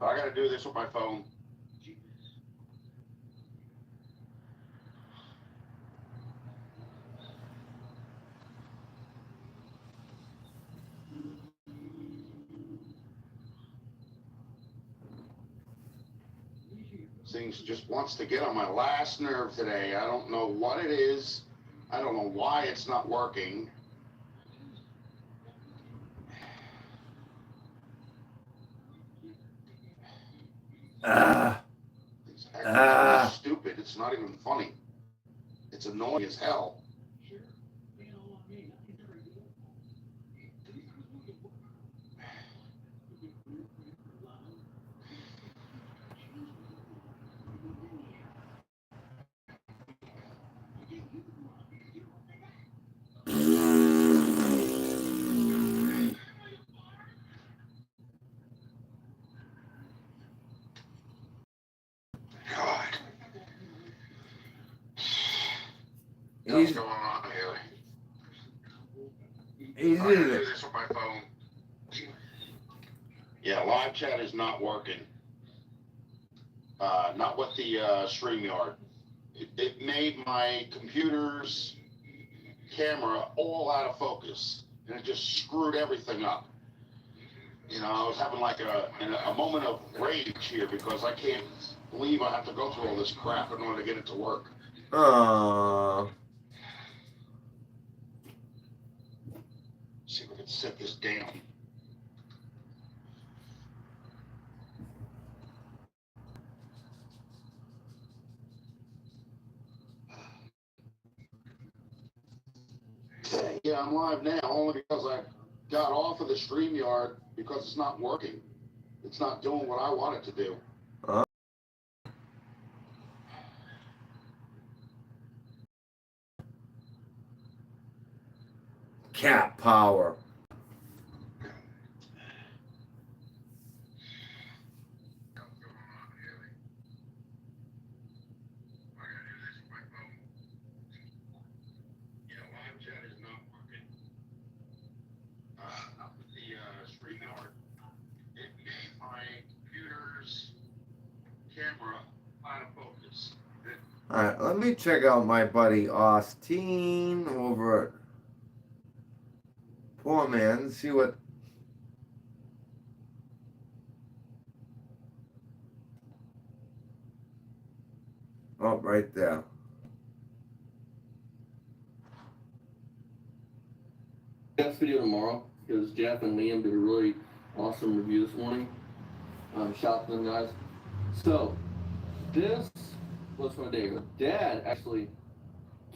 I gotta do this with my phone. Things just wants to get on my last nerve today. I don't know what it is. I don't know why it's not working. It's actually stupid. It's not even funny. It's annoying as hell. God. What's going on here? I gotta do this with my phone. Yeah, live chat is not working. Not with the StreamYard. It made my computer's camera all out of focus, and it just screwed everything up. You know, I was having like a moment of rage here because I can't believe I have to go through all this crap in order to get it to work. See if I can set this down. Yeah, I'm live now only because I got off of the StreamYard because it's not working. It's not doing what I want it to do. Cat power. Camera out of focus. All right, let me check out my buddy Austin over at Poor Man. See what. Oh, right there. Next video tomorrow because Jeff and Liam did a really awesome review this morning. Shout out to them guys. So this was from a day ago. Dad actually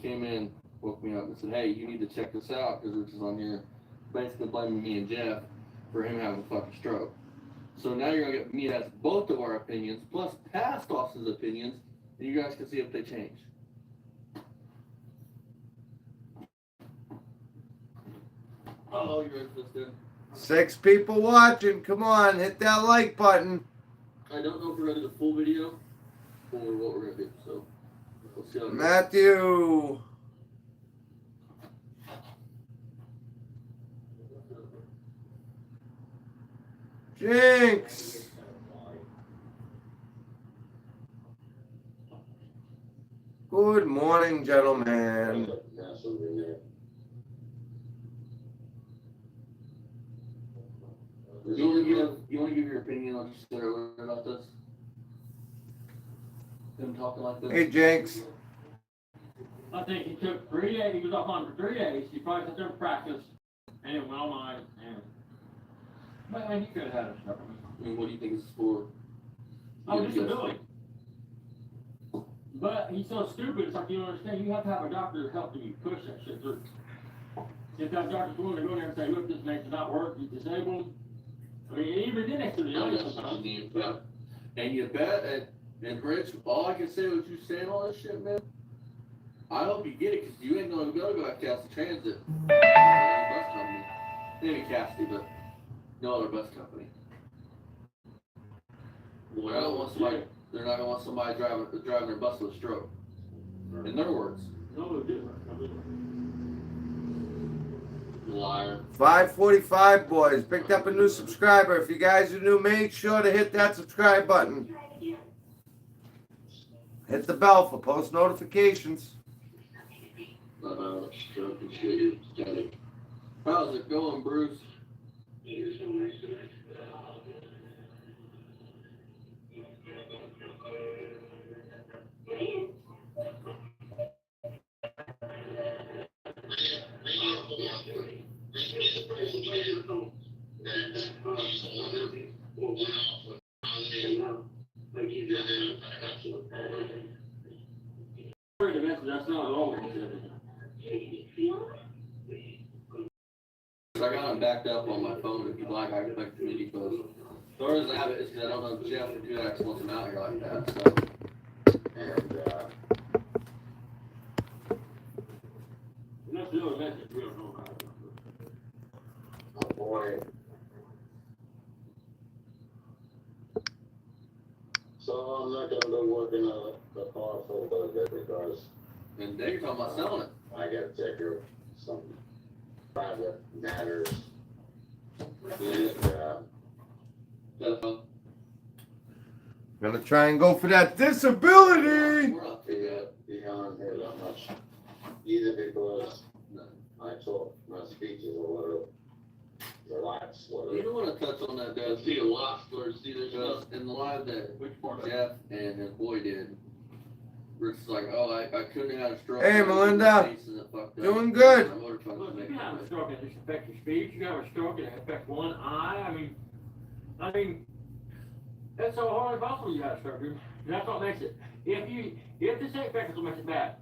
came in, woke me up and said, "Hey, you need to check this out," because Rich is on here basically blaming me and Jeff for him having a fucking stroke. So now you're gonna get me to ask both of our opinions plus past Austin's opinions, and you guys can see if they change. Oh, you're interested. 6 people watching. Come on, hit that like button. I don't know if we're gonna do the full video or what we're gonna do, so we'll see how it goes. Matthew. Jinx. Good morning, gentlemen. You want to give your opinion on just earlier about this? Him talking like this? Hey, Jinx. I think he took 3 days. He was off on for 3 days. He probably sat there and practiced, and it went all night. But he could have had a stroke. I mean, what do you think it's for? Oh, disability. But he's so stupid. It's like you don't understand. You have to have a doctor helping you push that shit through. If that doctor's willing to go there and say, "Look, this makes it not work. He's disabled." I mean, even then, it's the young sometimes. And you bet, and Rich, all I can say was you saying all this shit, man. I hope you get it, because you ain't gonna go at Castle Transit. Bus company. Maybe Cassidy, but no other bus company. They're not gonna want somebody driving their bus with a stroke. In their words. No, it didn't. Well, liar. 5:45, boys. Picked up a new subscriber. If you guys are new, make sure to hit that subscribe button. Hit the bell for post notifications. How's it going, Bruce? That's not at all. I got them backed up on my phone. If you'd like, I can make community posts. The reason I have it is because I don't know if Jeff or Dudax wants them out here like that. So, And, That's the other message we don't know about. oh boy. So I'm not gonna go work in the car for a little bit because and they're talking about selling it. I gotta take care of some private matters. And, So, Gonna try and go for that disability. we're not too bad. beyond here that much, either because No. I thought my speech is a little relaxed, You whatever. don't want to touch on that, Doug. See a lot, or see there's stuff in the live that Jeff and his boy did. Rich is like, oh, I couldn't have had a stroke. Hey, Melinda. Doing good. My motor truck Look, was you can making have a noise. stroke and it affects your speech, you can have a stroke and it affects one eye, I mean, that's so hard possible you have a stroke, dude. That's what makes it. If this ain't affects what makes it bad,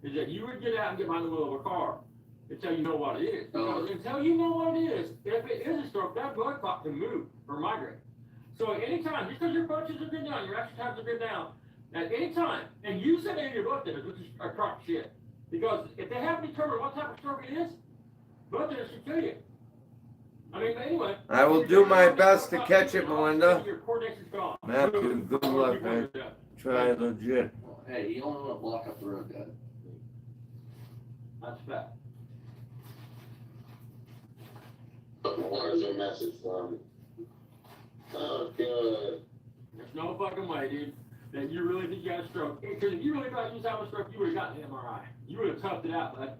is that you would get out and get behind the wheel of a car until you know what it is. Because until you know what it is, if it is a stroke, that blood clot can move or migrate. So anytime, just because your punches have been down, your action times have been down, at any time, and you said it in your blood thinners, which is a crock shit. Because if they haven't determined what type of stroke it is, blood thinners should kill you. I mean, but anyway. I will do my best to catch it, Melinda. Your coordination's gone. Matthew, good luck, man. Try legit. Hey, you don't want to block up the road, guy. That's fact. There's a message from, oh, good. There's no fucking way, dude, that you really think you got a stroke. Because if you really thought you was having a stroke, you would have gotten an MRI. You would have toughed it out, bud.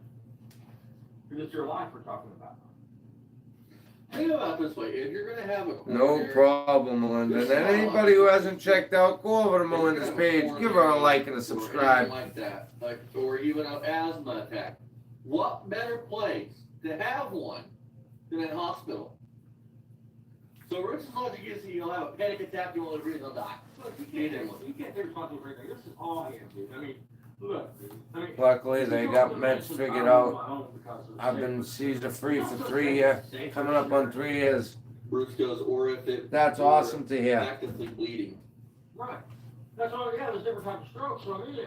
Because it's your life we're talking about. Think about it this way, if you're gonna have a No coronary- problem, Melinda. And anybody who hasn't checked out, go over to Melinda's page, give her a like and a or subscribe. anything like that, or even an asthma attack. What better place to have one than a hospital? So Rich's logic is you'll have a panic attack, you won't breathe, you'll die. Look, you can't take responsibility for anything. This is all him, dude. I mean, look, dude. I mean, Luckily, they got meds figured out. I've been seizure free for 3 years, coming up on 3 years. Bruce goes, or if it. That's awesome to hear. Actively bleeding. Right. That's all, yeah, there's different types of strokes, so if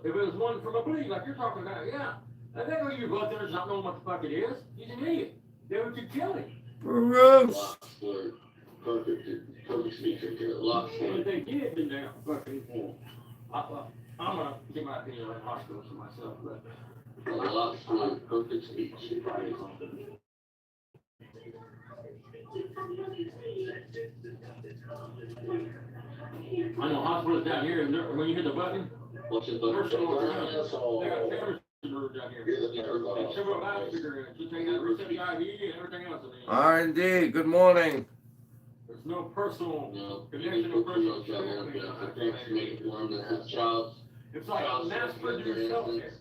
it was one from a bleed, like you're talking about, yeah. I think when your blood thinners not knowing what the fuck it is, he's an idiot. They would kill him. Bruce. Lots for perfect speaker here, lots And for. if they did, then they're fucking, I'm gonna get my opinion on hospitals for myself, but. Lots for perfect speech. I know hospitals down here, and when you hit the button, What's it, First of all, but? they got cameras down here. You're the third one. And several loudspeakers, and just take out reset the IV and everything else. I mean, R&D, good morning. there's no personal No. connection or personal. I think to make it warm, that has child. It's like mass produced healthcare.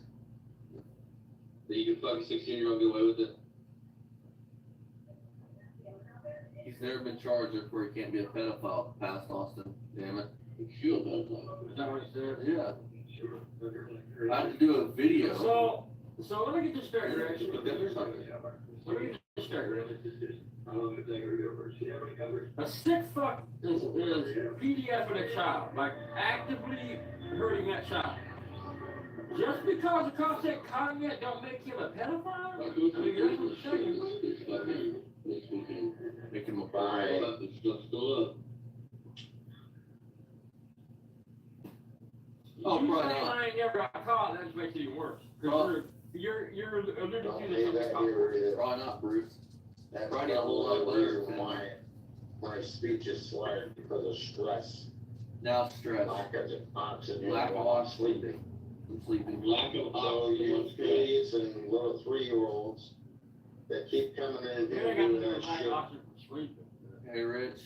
That you can fuck a 16-year-old get away with it. He's never been charged, therefore he can't be a pedophile past Austin. Damn it. Feel that. Is that what he said? Yeah. I had to do a video. So let me get this straight, Rich. Let me get this straight, Rich. A sick fuck is PDF of a child, like actively hurting that child. Just because the cops said comment don't make him a pedophile? I mean, that's what you're saying. Make him a fire. It's still up. Oh, You right saying on. I ain't never got caught, that just makes it even worse. 'Cause you're you're alluding Don't to need something that comfortable. here either. Probably not, Bruce. That's Probably a whole lot probably the better. reason why my speech is slurred because of stress. Now stress. Lack of oxygen Lack of while I'm oxygen. sleeping. I'm sleeping. Lack of So you oxygen. idiots and little 3-year-olds that keep coming in You here ain't got doing to that do shit. oxygen from sleeping. Hey, Rich.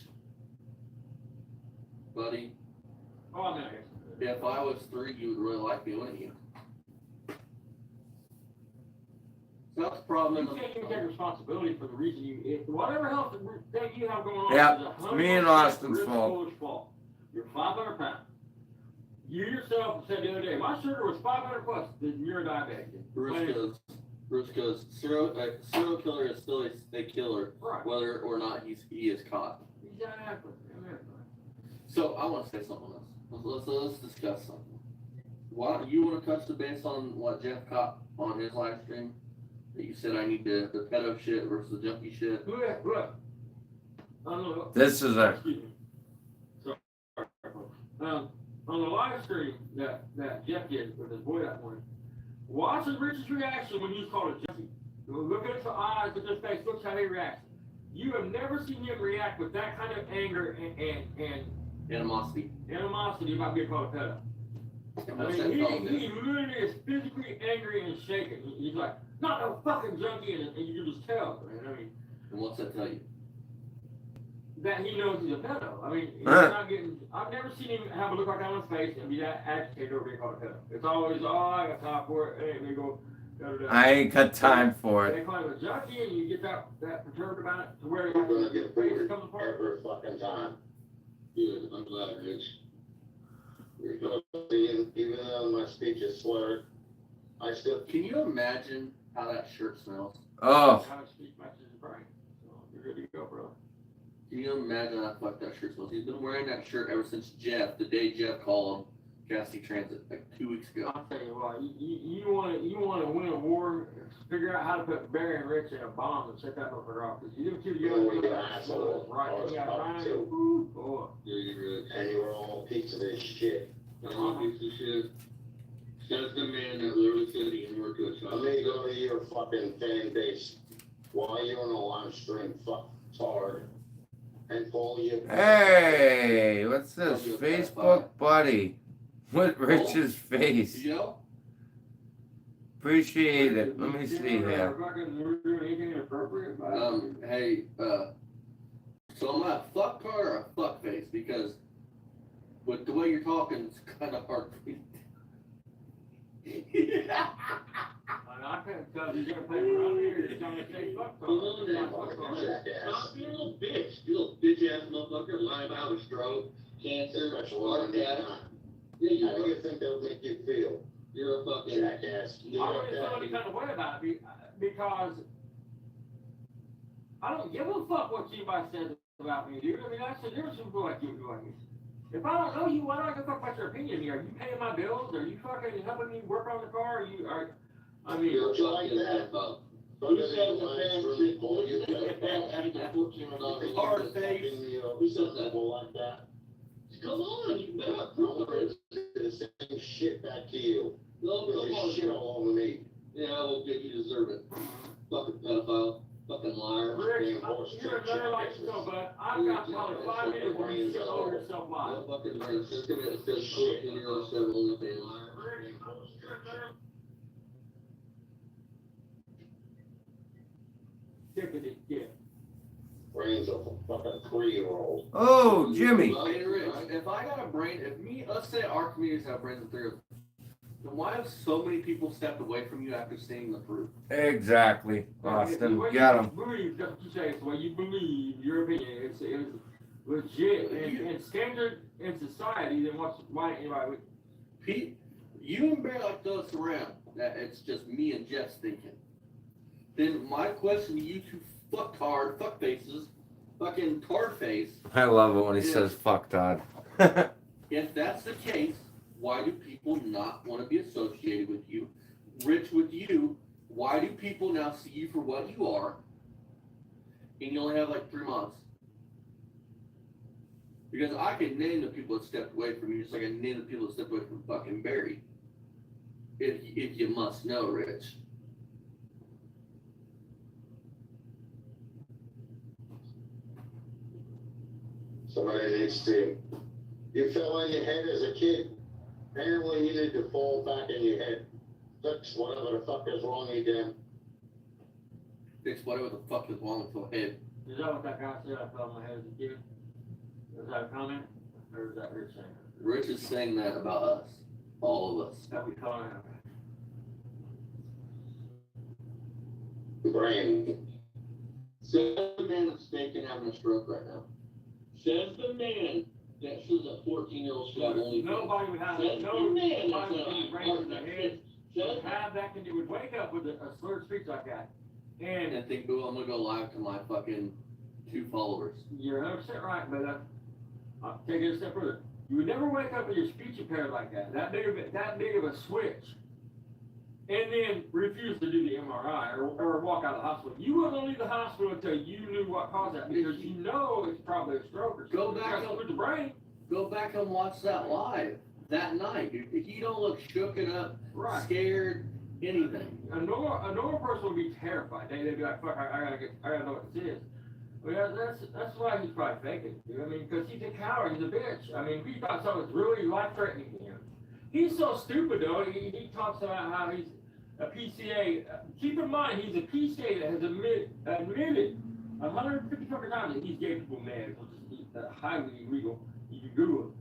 Buddy, Oh, I mean, I guess. if I was 3, you would really like me, wouldn't you? So that's the problem. You can't even take responsibility for the reason whatever health thing you have going on. Yep, is it's 100% me and Austin's Rich fault. Fuller's fault. You're 500 pounds. You yourself said the other day, my sugar was 500 plus, then you're a diabetic. Bruce goes, serial killer is still a killer, Right. whether or not he is caught. Exactly. So I want to say something else. Let's discuss something. Why you want to touch the base on what Jeff caught on his live stream? That you said I need the pedo shit versus the junkie shit. Look. This is a Excuse me. Sorry. On the live stream that Jeff did with his boy that morning, watch Rich's reaction when he's called a junkie. Look at his eyes, look at his face, look how he reacts. You have never seen him react with that kind of anger and Animosity. animosity about being called a pedo. And I what's mean, that called? he literally is physically angry and shaking. He's like, not no fucking junkie, and you can just tell, man. I mean, And what's that tell you? that he knows he's a pedo. I mean, he's Huh. not getting. I've never seen him have a look like that on his face and be that agitated over being called a pedo. It's always, oh, I got time for it. Hey, we go. I ain't got time for it. They call him a junkie, and you get that perturbed about it to where You're gonna get your face booted comes apart. every fucking time. Good, I'm glad, Rich. Because even though my speech is slurred, I still Can you imagine how that shirt smells? Oh, How to speak matches your brain. So you're good to go, bro. Can you imagine how fucked that shirt smells? He's been wearing that shirt ever since the day Jeff called him Cassie Transit, like 2 weeks ago. I'll tell you what, you want to win a war, figure out how to put Barry and Rich in a bomb and set that motherfucker off. Because you them two together, you're you an got asshole. right, I was you got talking time. to. Ooh, boy. Yeah, you're good. And you were all a piece of this shit. I'm a piece of shit. Says the man that literally said he can work to a Let me go to your fucking fan base while you're on a live stream, fuck hard, and call you. hey, what's this? Facebook buddy with Rich's face. You know? Appreciate it. Let me see here. We're doing anything inappropriate about it. Hey, so am I a fuck car or a fuck face? Because with the way you're talking, it's kind of hard for me. I can't tell if you're gonna play around here, you're gonna say fuck Come on now, talk. Jackass. Stop being a little bitch. You little bitch ass motherfucker, lying about a stroke, cancer, Special heart one. attack. How Yeah, do you're you think that'll make you feel, you're a fucking jackass? I wouldn't feel any kind of way about it because I don't give a fuck what anybody says about me, dude. I mean, that's the difference between people like you and people like me. If I don't know you, why do I give a fuck about your opinion here? Are you paying my bills? Are you fucking helping me work on the car? I mean, You're like that. Who says the fans shit? Who says the fans having a $1,400 Hard face. Who says that? Like that? Come on, you better I'm prove gonna it. do the same shit back to you. No, Because come you on. shit all over me. Yeah, well, good, you deserve it. Fucking pedophile, fucking liar. Rich, you're another like yourself, but I've got probably 5 minutes where you shit over yourself live. No fucking liar. Just give it a fist shit in your own seven OnlyFans. Sick of this shit. Brains of a fucking 3-year-old. Oh, Jimmy. Hey, Rich, if I got a brain, let's say our communities have brains of 3, then why have so many people stepped away from you after seeing the proof? Exactly. Austin, The way got you him. believe, that's what you say, it's the way you believe, your opinion, it's legit and standard in society, then why anybody would. Pete, you and Bear like throw us around that it's just me and Jeff's thinking. Then my question to you two fucktard, fuck faces, fucking tard face, I love it when he says fuck Todd. if that's the case, why do people not want to be associated with you? Rich, with you, why do people now see you for what you are? And you only have like 3 months. Because I can name the people that stepped away from you, just like I can name the people that stepped away from fucking Barry. If you must know, Rich. Somebody needs to, you fell on your head as a kid. Apparently you need to fall back in your head. Fix whatever the fuck is wrong again. Fix whatever the fuck is wrong with your head. Is that what that guy said? I fell on my head as a kid? Is that a comment? Or is that Rich saying it? Rich is saying that about us. All of us. That we call him. Brain. Says the man that's faking having a stroke right now. Says the man that says a 14-year-old should have only. Nobody would have, Says no, the man nobody that's would be brain in their head, would have that, would wake up with a slurred speech like that. And I think, oh, I'm gonna go live to my fucking 2 followers. You're 100% right, but I'll take it a step further. You would never wake up with your speech impaired like that, that big of a switch, and then refuse to do the MRI or walk out of the hospital. You wouldn't leave the hospital until you knew what caused that, because you know it's probably a stroke or something. Go back with the brain. Go back and watch that live that night, dude. He don't look shooken up, Right. scared, anything. A normal person would be terrified. They'd be like, "Fuck, I gotta know what this is." I mean, that's why he's probably faking it. I mean, because he's a coward. He's a bitch. I mean, he thought something was really life-threatening to him. He's so stupid though. He talks about how he's a PCA. Keep in mind, he's a PCA that has admitted 150 fucking times that he's gave people meds, which is highly illegal. You can Google it.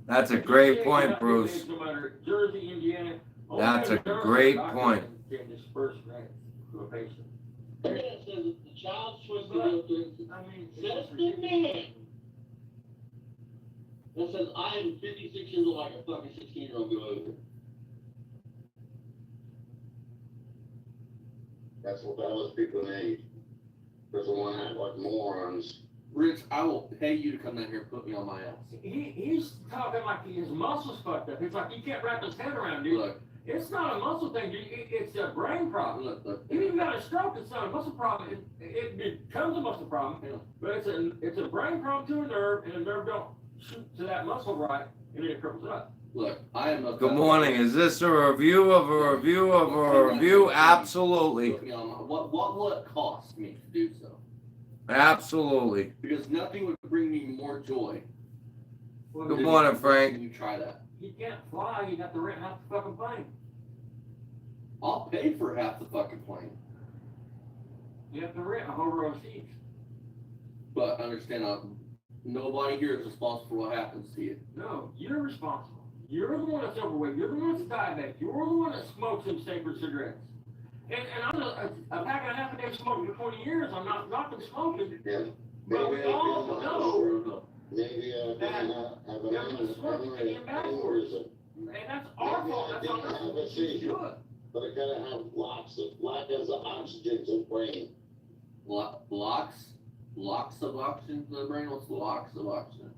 That's a great point, Bruce. No matter Jersey, Indiana. That's a great point. Can disperse that to a patient. It says the child's supposed to go through. I mean, Says the man. That says I am 56 years old like a fucking 16-year-old go over. That's what those people need. There's the one act like morons. Rich, I will pay you to come down here and put me on my ass. He's talking like his muscles fucked up. It's like he can't wrap his head around, dude. Look, It's not a muscle thing, dude. It's a brain problem. look. Even if you got a stroke, it's not a muscle problem. It becomes a muscle problem, Yeah. but it's a brain problem to a nerve, and the nerve don't shoot to that muscle right, and then it cripples it up. Look, I am a. Good morning. Is this a review of a review of a review? Absolutely. Put me on my, what will it cost me to do so? Absolutely. Because nothing would bring me more joy. Good morning, Frank. When you try that, He can't fly. You have to rent half the fucking plane. I'll pay for half the fucking plane. You have to rent a whole row of seats. But understand, nobody here is responsible for what happens to you. No, you're responsible. You're the one that's overweight. You're the one that's diabetic. You're the one that smokes them sacred cigarettes. And I'm a pack and a half a day smoking for 20 years. I'm not knocking smoking. Yeah. But we all know Maybe that have an you're smoking in backwards. aneurysm. And that's our fault. That's on us. We shouldn't do it. But I gotta have lots of oxygen to the brain. Locks of oxygen to the brain. What's locks of oxygen?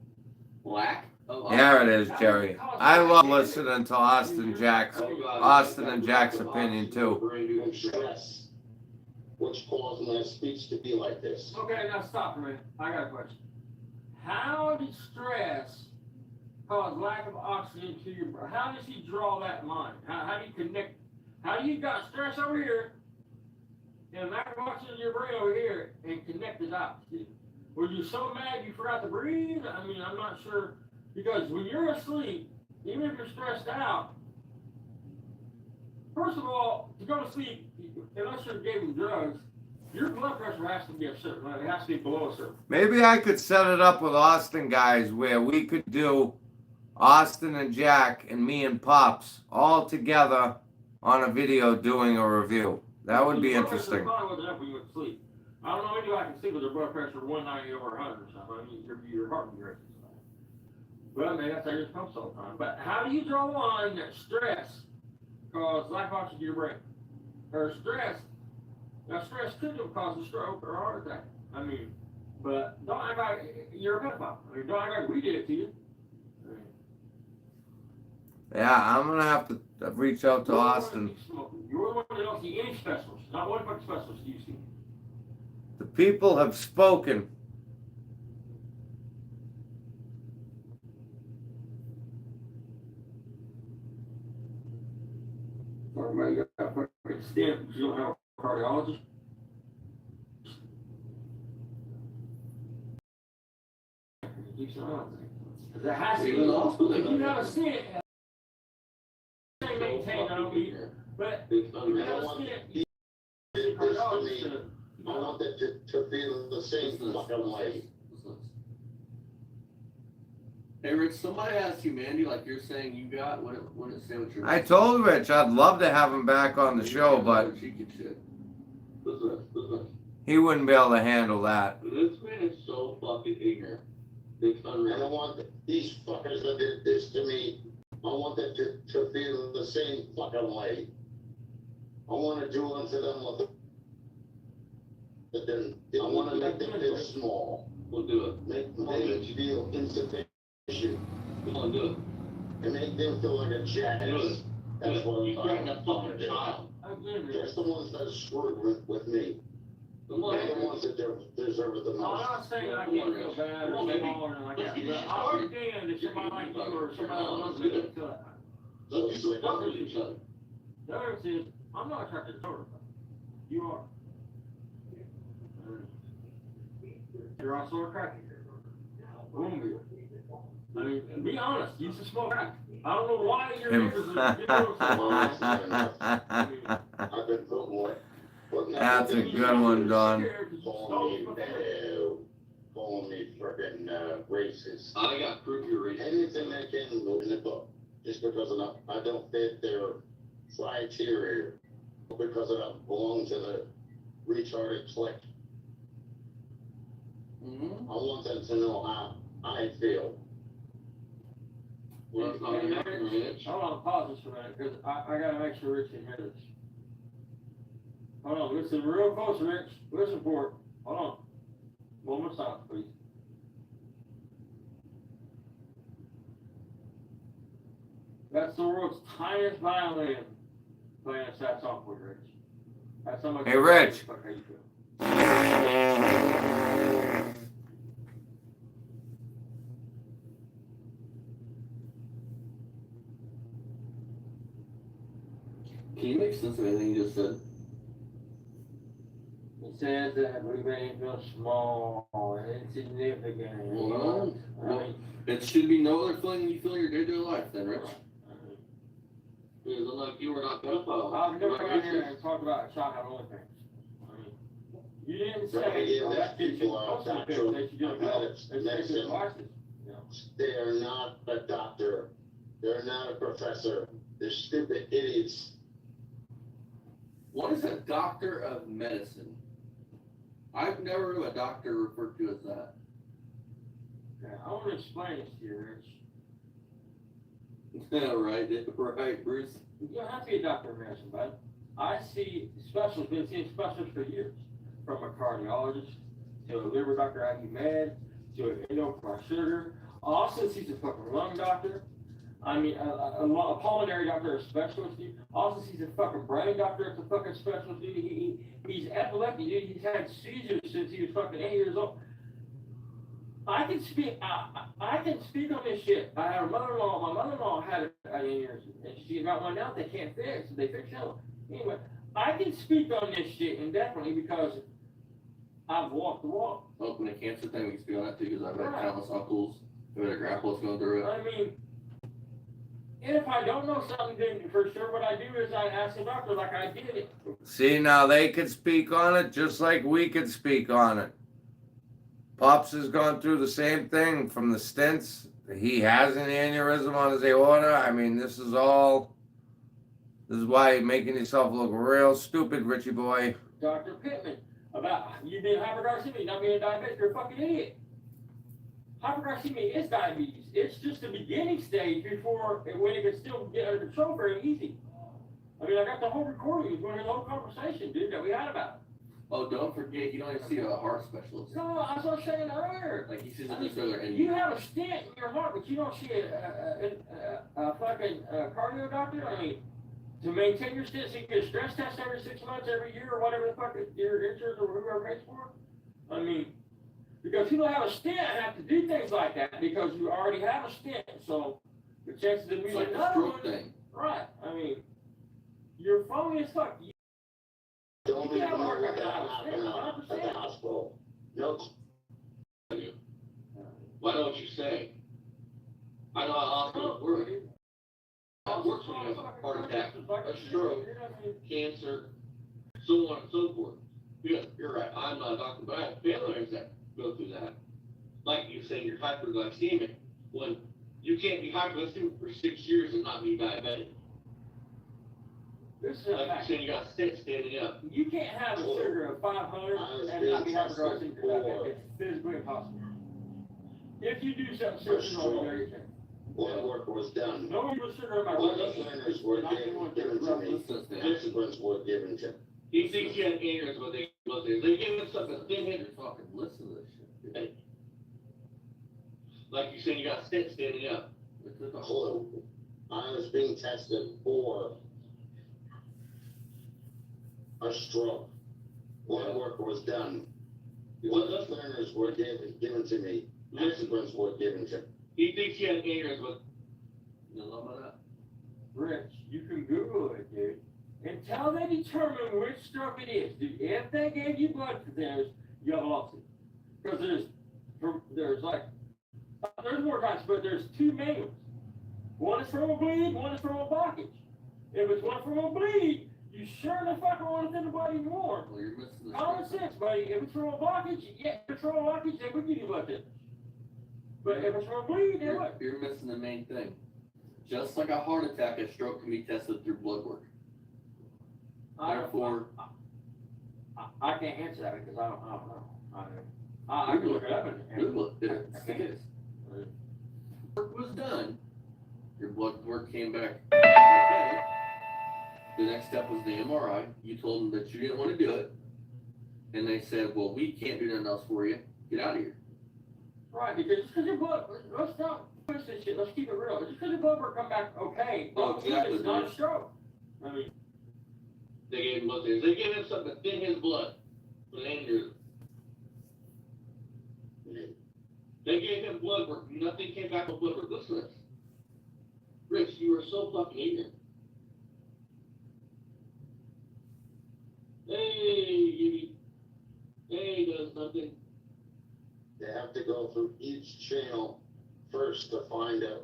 Lack of oxygen. There it is, Jerry. I love listening to Austin and Jack's opinion too. Brain stress, which caused my speech to be like this. Okay, now stop for a minute. I got a question. How did stress cause lack of oxygen to your brain? How does he draw that line? How do you connect? How do you got stress over here and lack of oxygen in your brain over here and connect the dots? Were you so mad you forgot to breathe? I mean, I'm not sure. Because when you're asleep, even if you're stressed out, first of all, to go to sleep, unless you're giving drugs, your blood pressure has to be a certain level. It has to be below a certain. Maybe I could set it up with Austin guys where we could do Austin and Jack and me and Pops all together on a video doing a review. That would be Your blood pressure interesting. probably wasn't up when you went to sleep. I don't know anybody can sleep with their blood pressure 190 over 100 or something. I mean, your heart rate is fine. But I mean, that's how your pumps all the time. But how do you draw a line that stress causes lack of oxygen to your brain? Or stress, now stress could have caused a stroke or a heart attack. I mean, but don't act like you're a pedophile. I mean, don't act like we did it to you. I mean, Yeah, I'm gonna have to reach out to you're the one Austin. that keeps smoking. You're the one that don't see any specialists. Not one fucking specialist do you see. The people have spoken. Everybody got a fucking stent, but you don't have a cardiologist. You keep it's another thing. There has to be, Even the hospital, if you have a stent, they maintain, I don't mean, but if you have a stent, you This to me, I want that to feel the same fucking way. Hey Rich, somebody asked you, Mandy, like you're saying you got, what did it say what you're I told Rich I'd love to have him back on the show, but Listen, he wouldn't be able to handle that. this man is so fucking ignorant. It's I unreal. don't want these fuckers that did this to me, I want that to feel the same fucking way. I wanna do unto them what I wanna make them feel small, We'll do it. make them feel insufficient, Come on, do it. and make them feel like a jackass. That's what I'm talking about. I agree with you. Just the ones that screwed with me. Come on, They're the ones that deserve it the I'm most. not saying I can't feel bad or smaller than like that, but I understand that somebody like you or somebody else that doesn't feel that. Let's just talk to each other. The other thing is, I'm not attracted to soda. You are. You're also attracted. Boom. I mean, be honest, you used to smoke crack. I don't know why your neighbors are, you know what I'm saying? I've been putting away. That's a good one, Don. Calling me frickin' racist. I got proof you're racist. Anything that can move in the book, just because I don't fit their criteria, because I don't belong to the retarded clique. Mm-hmm. I want them to know how I feel. Well, it's not enough, Rich. I want to pause this for a minute, because I gotta make sure Rich can hear this. Hold on, listen real close, Rich. Listen for it. Hold on. One more silence, please. That's the world's tiniest violin playing a sad song for you, Rich. That's how much. Hey, Rich. How you feel. Can you make sense of anything you just said? It says that we made feel small and insignificant. Well, I mean, it should be no other feeling you feel in your day-to-day life then, Rich. It looked like you were not pedophile. I've never come here and talked about shot at OnlyFans. I mean, you didn't Right, say yeah, that people are posted a not picture true. that you didn't I've had know. it It's next taking to- classes. You know. They are not a doctor. They're not a professor. They're stupid idiots. What is a doctor of medicine? I've never heard a doctor referred to as that. Yeah, I want to explain this to you, Rich. Yeah, right, right, Bruce. You don't have to be a doctor of medicine, bud. I see specialists, been seeing specialists for years. From a cardiologist, to a liver doctor, IV med, to an endocrine sugar. Austin sees a fucking lung doctor. I mean, a pulmonary doctor, a specialist, dude. Austin sees a fucking brain doctor, it's a fucking specialist, dude. He's epileptic, dude. He's had seizures since he was fucking 8 years old. I can speak on this shit. I have a mother-in-law. My mother-in-law had it 8 years, and she got one out they can't fix. They fix it. Anyway, I can speak on this shit indefinitely because I've walked the walk. Oh, when the cancer thing, we can speak on that too, because I've had Right. countless uncles who had grandpas going through it. I mean, and if I don't know something, then for sure what I do is I ask the doctor like I did it. See, now they could speak on it just like we could speak on it. Pops has gone through the same thing from the stents. He has an aneurysm on his aorta. I mean, this is why you're making yourself look real stupid, Richie boy. Dr. Pittman, about you being hyperglycemia, not being a diabetic, you're a fucking idiot. Hyperglycemia is diabetes. It's just the beginning stage before, when it can still get under control very easy. I mean, I got the whole recording, the whole conversation, dude, that we had about it. Oh, don't forget, you don't even see a heart specialist. No, as I was saying earlier. Like, he sees I it mean, just further, and you have a stent in your heart, but you don't see a fucking cardio doctor? I mean, to maintain your stent, so you get a stress test every 6 months, every year, or whatever the fuck your insurance or whoever pays for it? I mean, because people have a stent have to do things like that because you already have a stent, so the chances of it's me like a another stroke one, thing. right? I mean, you're phony as fuck. Don't even Yeah, know Mark, what that I happened at the hospital. No, Well, I know what you say. I know how hospitals work. It works when you have a heart attack, a stroke, cancer, so on and so forth. Yeah, you're right, I'm not a doctor, but I have family members that go through that. Like you say, you're hyperglycemic, when you can't be hyperglycemic for 6 years and not be diabetic. This is a Like fact. you say, you got stent standing up. You can't have a sugar of 500 and not be hyperglycemic. It's physically impossible. If you do something certain wrong, you can. Blood work was done. No one was sugar in my Blood blood. thinners were given to me. Disciplines were given to me. He thinks you had aneurysm, what they gave him something thin-headed, fucking listen to this shit. Dude. Like you said, you got stent standing up. Clue. I was being tested for a stroke. Blood work was done. Blood thinners were given to me. Disciplines were given to me. He thinks you had aneurysm. You know about that? Rich, you can Google it, dude. Until they determine which stroke it is, dude, if they gave you blood thinners, you have a lawsuit. Because there's more types, but there's two main ones. One is from a bleed, one is from a blockage. If it's one from a bleed, you sure the fuck don't want to thin the blood anymore. Well, you're missing the Common sense, buddy. If it's from a blockage, yeah, if it's from a blockage, they would give you blood thinners. But if it's from a bleed, they would. You're missing the main thing. Just like a heart attack, a stroke can be tested through blood work. Therefore, I can't answer that because I don't know. I can look it up and Google it. It is. Work was done. Your blood work came back okay. The next step was the MRI. You told them that you didn't want to do it. And they said, well, we can't do nothing else for you. Get out of here. Right, because just because your blood, let's not push this shit, let's keep it real. Just because your blood work come back okay, Oh, exactly, it's not a dude. stroke. I mean, They gave him blood thinners. They gave him something to thin his blood. With an aneurysm. They gave him blood work. Nothing came back with blood work. Listen to this. Rich, you are so fucking ignorant. Hey, Gibby. Hey, does something. They have to go through each channel first to find out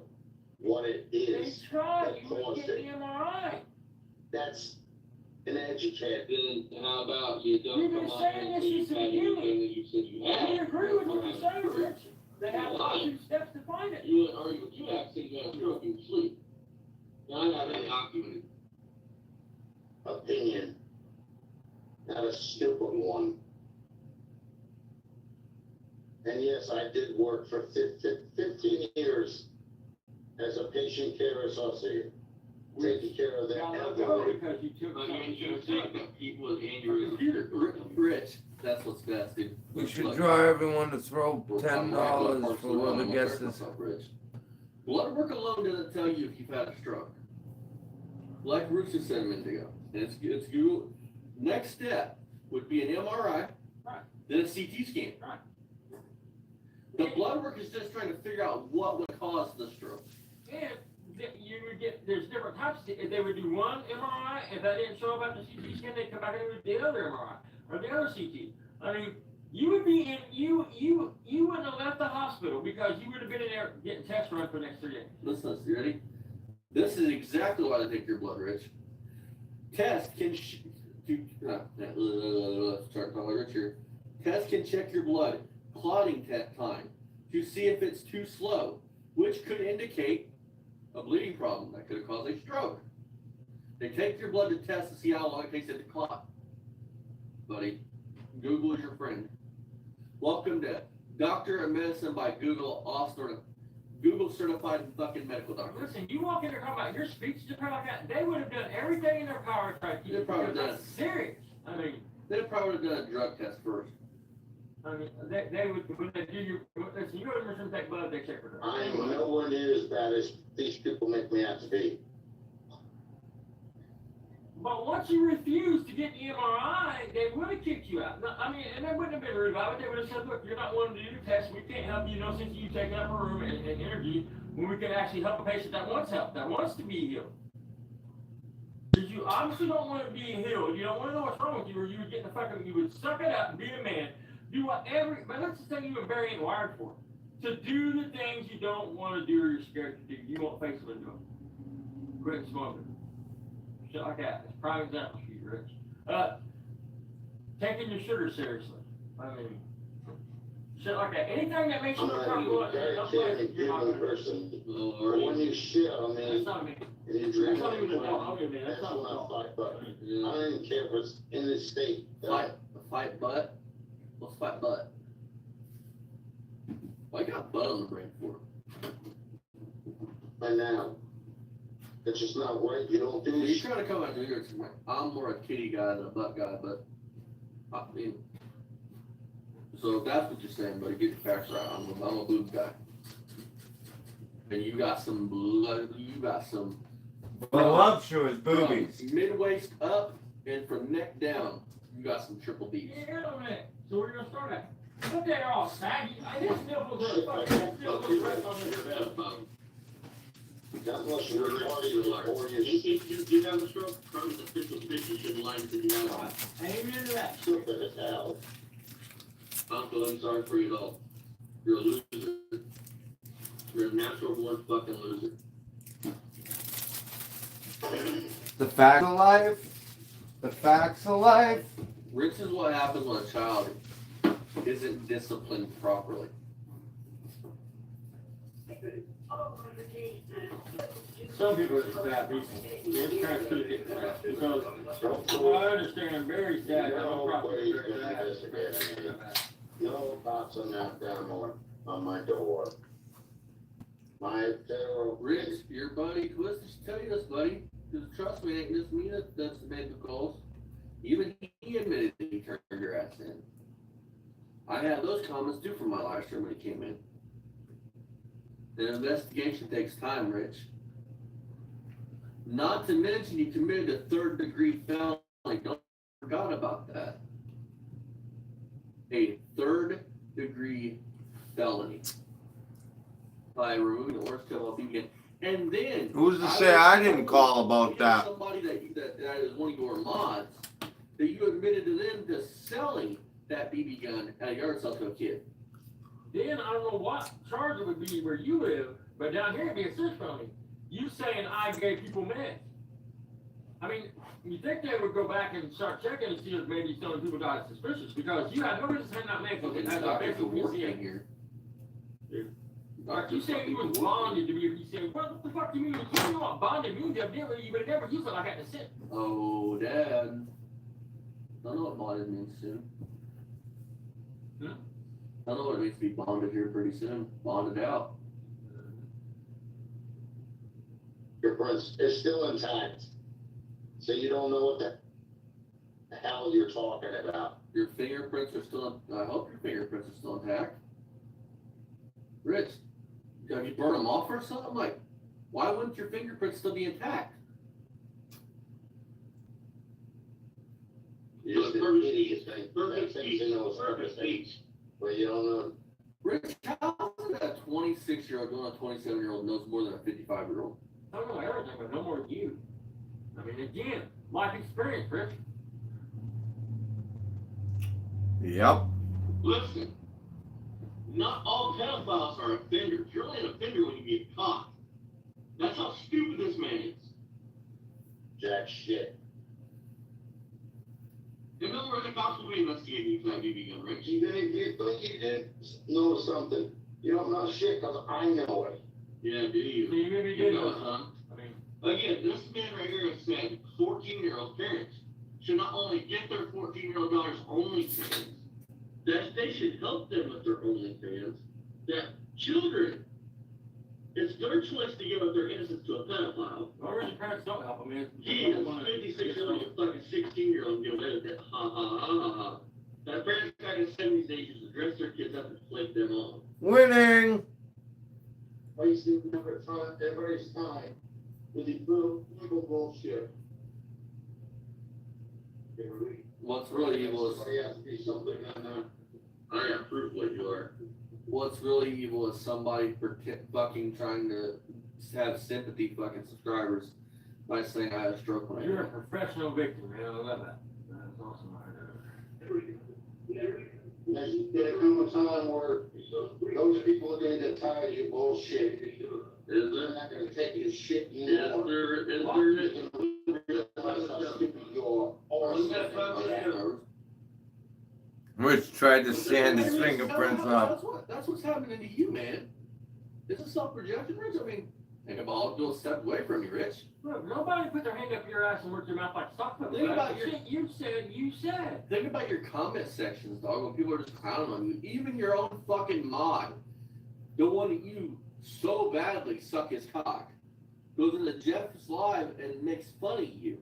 what it they is. tried, that you would caused get it. the MRI. That's an educated. Then how about you don't You've come been on saying and this say you since the had beginning. anything that you said you had. We agree with what you're saying, Rich. They have to go through steps to find it. You would argue with you actually you had a stroke in your sleep. Now I have it documented. Opinion, not a stupid one. And yes, I did work for 15 years as a patient care associate, taking care of the Now, let go elderly. because you took something You to think the that people with aneurysm. Rich, that's what's best, dude. We should Look, draw everyone to throw we're $10 talking for whoever guesses. Rich. Blood work alone doesn't tell you if you've had a stroke. Like Bruce just said a minute ago, and it's Google. Next step would be an MRI, Right. then a CT scan. Right. The blood work is just trying to figure out what would cause the stroke. And you would get, there's different types. They would do one MRI, if that didn't show up after CT scan, they'd come back and do the other MRI, or the other CT. I mean, you would be in, you wouldn't have left the hospital because you would have been in there getting test runs for the next 3 days. Listen, you ready? This is exactly why they take your blood, Rich. Test can start calling Rich here. Test can check your blood clotting time to see if it's too slow, which could indicate a bleeding problem that could have caused a stroke. They take your blood to test to see how long it takes it to clot. Buddy, Google is your friend. Welcome to Doctor of Medicine by Google, Austin, Google certified fucking medical doctor. Listen, you walk in there talking about your speech is like that, they would have done everything in their power to try to keep They it probably because done. that's serious. I mean, They probably would have done a drug test first. they would, when they do your, listen, you go to the machine, take blood, they check for drugs. I am nowhere near as bad as these people make me out to be. But once you refused to get the MRI, they would have kicked you out. No, I mean, and they wouldn't have been rude about it. They would have said, look, you're not wanting to do the test. We can't help you, since you taking up a room and interview when we can actually help a patient that wants help, that wants to be healed. Because you obviously don't want to be healed. You don't want to know what's wrong with you, or you would get the fucking, you would suck it up and be a man. Do whatever, but that's the thing you and Barry ain't wired for. to do the things you don't want to do or you're scared to do. You won't face them and do them. Quit smoking. Shit like that. It's prime example for you, Rich. Taking your sugar seriously. I mean, shit like that. Anything that makes you I'm look not comfortable, even very caring, giving person. But when you shit on that's me, not me. and you That's drink not even a it, dog. I'll give you that. that's That's when not a I dog. fight, but I Yeah. don't even care if it's in this state. Fight butt? Let's fight butt. Why you got butt on the brain for? By now, it's just not right, you don't do You're shit. trying to come out here, it's like, I'm more a kitty guy than a butt guy, but, I mean, so if that's what you're saying, buddy, get your facts right, I'm a boob guy. And you got some blood, you got some Voluptuous from boobies. mid-waist up and from neck down, you got some triple B's. Yeah, here in a minute. So we're gonna start at. Look, they're all saggy. His nipples are fucking nipples right on your bed. Not unless you're retarded or you're You have a stroke from the official fish, you shouldn't lie to the guy. Amen to that. stupid as hell. Uncle, I'm sorry for you though. You're a loser. You're a natural born fucking loser. The facts of life. The facts of life. Rich is what happens when a child isn't disciplined properly. Some people are just bad people. They're trying to get that. Because, well, I understand, I'm very sad. I'm probably Nobody's very gonna sad. investigate me. No cops on that down on my door. My federal. Rich, your buddy Twist should tell you this, buddy. Because trust me, it ain't just me that's made the calls. Even he admitted that he turned your ass in. I had those comments too from my live stream when he came in. An investigation takes time, Rich. Not to mention you committed a third-degree felony. Don't forgot about that. A third-degree felony by removing the orange tail off again. And then Who's to say I didn't call about you that? Somebody that is one of your mods that you admitted to them to selling that BB gun at a yard sale to a kid. Then I don't know what charge it would be where you live, but down here it'd be a search felony. You saying I gave people meds. I mean, you think they would go back and start checking and see if maybe some of the people got suspicious because you had no reason to send out meds. Okay, It has a doctor's basic working PCA. here. Like you said he was bonded to me. You said, what the fuck do you mean? You know what bonded means? Evidently, you would never use it like that to sit. Oh, Dad. I don't know what bonded means soon. Hmm? I don't know what it means to be bonded here pretty soon. Bonded out. Your prints is still intact. So you don't know what the hell you're talking about. Your fingerprints are still, I hope your fingerprints are still intact. Rich, have you burned them off or something? Like, why wouldn't your fingerprints still be intact? You're just an idiot thing. That thing's in those everything. But you don't know. Rich, how is it that a 26-year-old going a 27-year-old knows more than a 55-year-old? I don't know everything, but no more than you. I mean, again, life experience, Rich. Yep. Listen, not all pedophiles are offenders. You're only an offender when you get caught. That's how stupid this man is. Jack shit. Remember the cops will be investigating you for that BB gun, Rich? You didn't know something. You don't know shit because I know it. Yeah, do you? You maybe You did know, know. son. I mean, Again, this man right here has said 14-year-old parents should not only get their 14-year-old daughters OnlyFans, that they should help them with their OnlyFans, that children, it's their choice to give up their innocence to a pedophile. the only reason parents don't help them is. He is 56-year-old, a fucking 16-year-old, give away with it. Ha ha ha ha. That parents back in the 70s, they used to dress their kids up and flake them on. Winning. Wasting everybody's time with the little bullshit. What's really evil is Somebody has to be something on that. I got proof what you are. what's really evil is somebody fucking trying to have sympathy fucking subscribers by saying I had a stroke when I You're a did. professional victim, man. I love that. That's awesome. There's gonna come a time where those people are gonna get tired of your bullshit. Is They're there? not gonna take your shit Is anymore. there? Is You're there? gonna realize how stupid you are. Who's that time? Rich tried to sand his fingerprints off. That's what's happening to you, man. This is self-projection, Rich. I mean, think about it, don't step away from you, Rich. Look, nobody put their hand up your ass and worked their mouth like sock puppet. Think about Shit you said. Think about your comment sections, dog, when people are just clowning on you. Even your own fucking mod, the one that you so badly suck his cock, goes into Jeff's live and makes fun of you.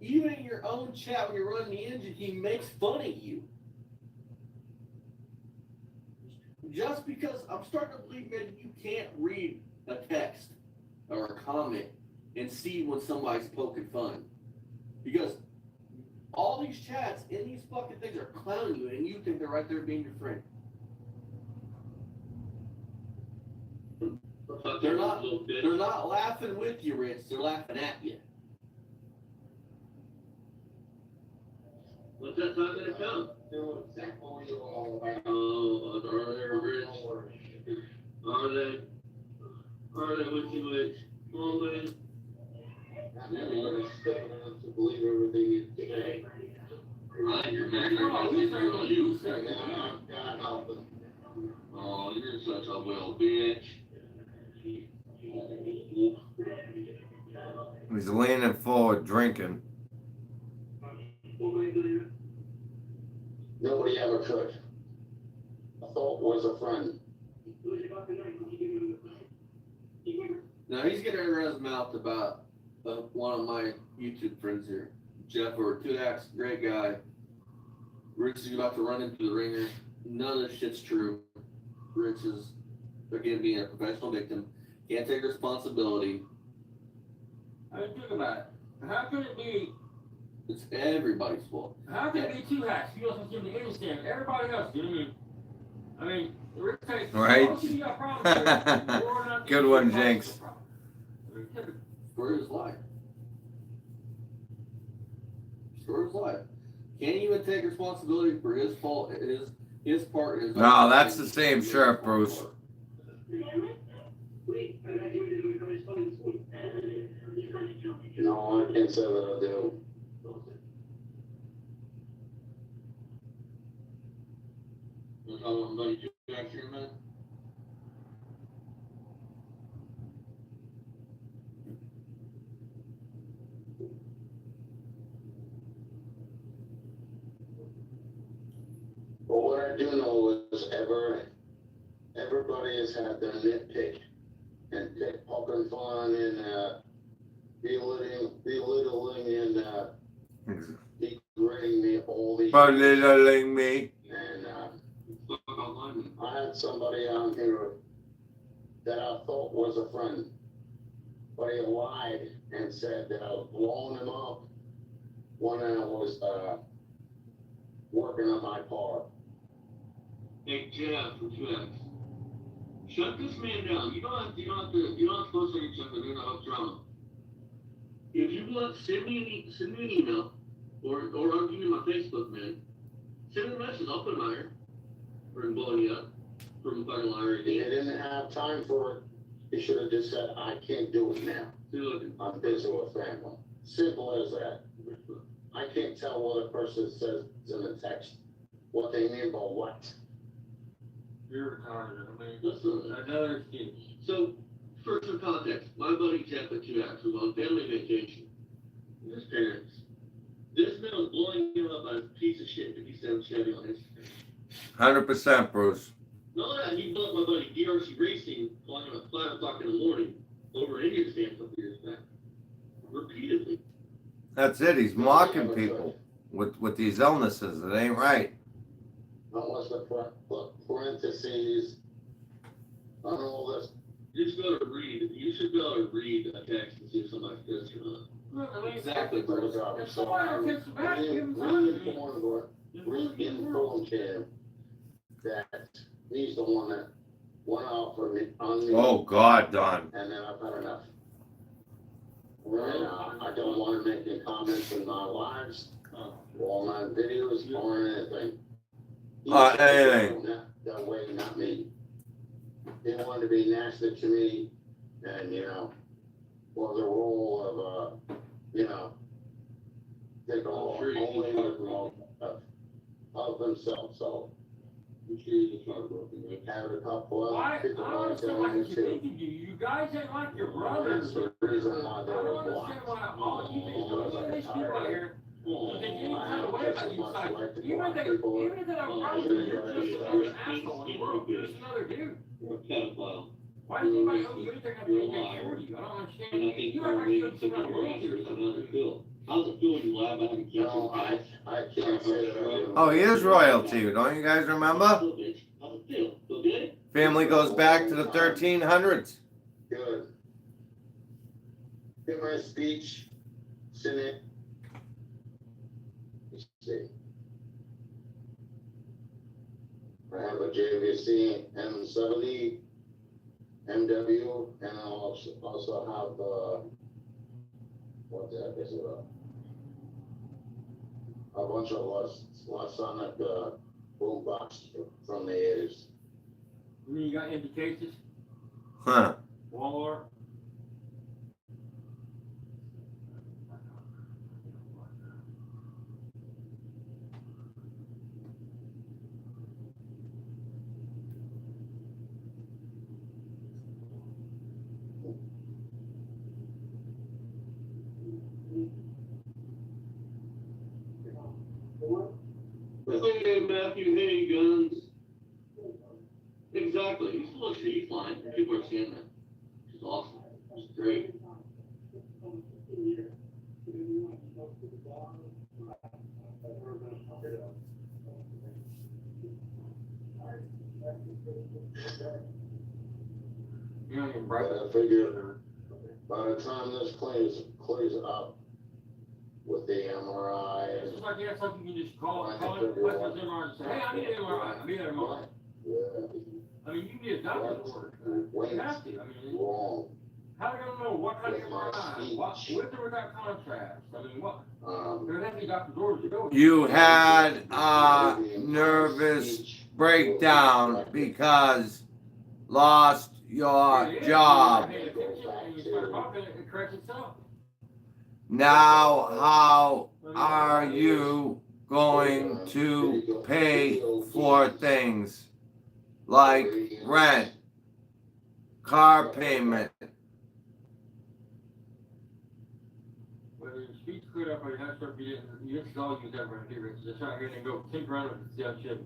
Even in your own chat when you're running the engine, he makes fun of you. Just because I'm starting to believe that you can't read a text or a comment and see when somebody's poking fun. Because all these chats in these fucking things are clowning you and you think they're right there being your friend. They're not laughing with you, Rich. They're laughing at you. What's that time gonna come? Do exactly what you're all about. Oh, are they rich? Are they? Are they with you, Rich? Come on, man. Everybody's stupid enough to believe everything you say. Right, you're very you. God help them. Oh, you're such a little bitch. He's leaning forward, drinking. Nobody ever could. I thought was a friend. Now he's getting under his mouth about one of my YouTube friends here, Jeff or Tudax, great guy. Rich is about to run into the ringer. None of this shit's true. Rich is, again, being a professional victim. Can't take responsibility. I mean, think about it. How could it be? It's everybody's fault. How can it be two hacks? You don't give me anything. Everybody else, you know what I mean? Rick takes Right. you got problems here, you're not Good one, Jinx. Story of his life. Story of his life. Can't even take responsibility for his fault, his part. His No, that's the same shirt, Bruce. No, I can't say that I do. You tell everybody to back here, man. But what I do know is everybody has had their nitpick and poking fun and belittling and degrading me all these years. Belittling me. And Fuck online. I had somebody on here that I thought was a friend, but he lied and said that I was blowing him up when I was working on my car. Hey, Jeff, for 2X. Shut this man down. You don't have to post on each other. They're not have drama. If you want, send me an email, or I'll give you my Facebook, man. Send me a message. I'll put him out here. For him blowing you up. From fucking liar He again. didn't have time for it. He should have just said, I can't do it now. See, look. I'm busy with family. Simple as that. I can't tell what a person says in a text, what they mean by what. You're retarded. I mean, Listen, another excuse. so, for some context, my buddy Jeff at 2X was on family vacation with his parents. This man was blowing him up on a piece of shit that he said on Chevy on Instagram. 100%, Bruce. Not only that, he blew up my buddy DRC Racing calling him at 5 o'clock in the morning over an Indians game a couple years back. Repeatedly. That's it. He's mocking people with these illnesses. It ain't right. Unless the parentheses on all this. You should go to read. You should go to read a text and see if somebody's pissed or not. Look, I mean, Exactly, Bruce. if somebody takes it back, give him time. Reinformed him that he's the one that went off on me. Oh, God, Don. And then I've had enough. And I don't want to make any comments in my lives, or my videos, or anything. He said anything. that way, not me. He wanted to be nasty to me, and for the role of take all Sure, you only can the role of himself. So I'm sure he's just heartbroken, right? have a couple Why, of I people don't like understand what that he's too. thinking you. You guys ain't like your brothers. That's the reason why I they don't were understand blocked. why all you these people out here Oh, think any I kind of am way just about as you. much Like, like the even black if they people. have a problem, you're just another asshole in the world. You're just another dude. you're a pedophile. Why does anybody owe you anything after You're a anything liar. for you? I don't understand. And I think You you're act like really you're some kind of your royalty or answers. How does something. it feel? How does it feel when you lie about having cancer? No, I can't say that I do. Oh, he is royalty. Don't you guys remember? How's it feel? Feel good? Family goes back to the 1300s. Good. In my speech, Senate. Let's see. I have a JVC M70, MW, and I also have the, what the heck is it? A bunch of Sonic boombox from the 80s. And then you got empty cases, Huh. Walmart. Hey, Matthew, hey, guns. Exactly. You still look she's fine. People are seeing that. She's awesome. She's great. You don't even But break I figure by the time this clears up with the MRI It's and just like that's something you can just call I it, think what's everyone- his MRI and say, hey, I need an MRI, I need an MRI. yeah, I mean, you can get a doctor's order. You have to, I mean, wrong. how are they gonna know what kind of With my MRI, what, speech. with or without contrast? I mean, what, Um, there's any doctor's orders to go. You had a nervous breakdown because lost your job. Pay attention and you start talking, it corrects itself. Now, how are you going to pay for things like rent, car payment? Whether your speech cleared up or you have to start getting, this is all you ever do, is just try here and go tinker around with the damn shit.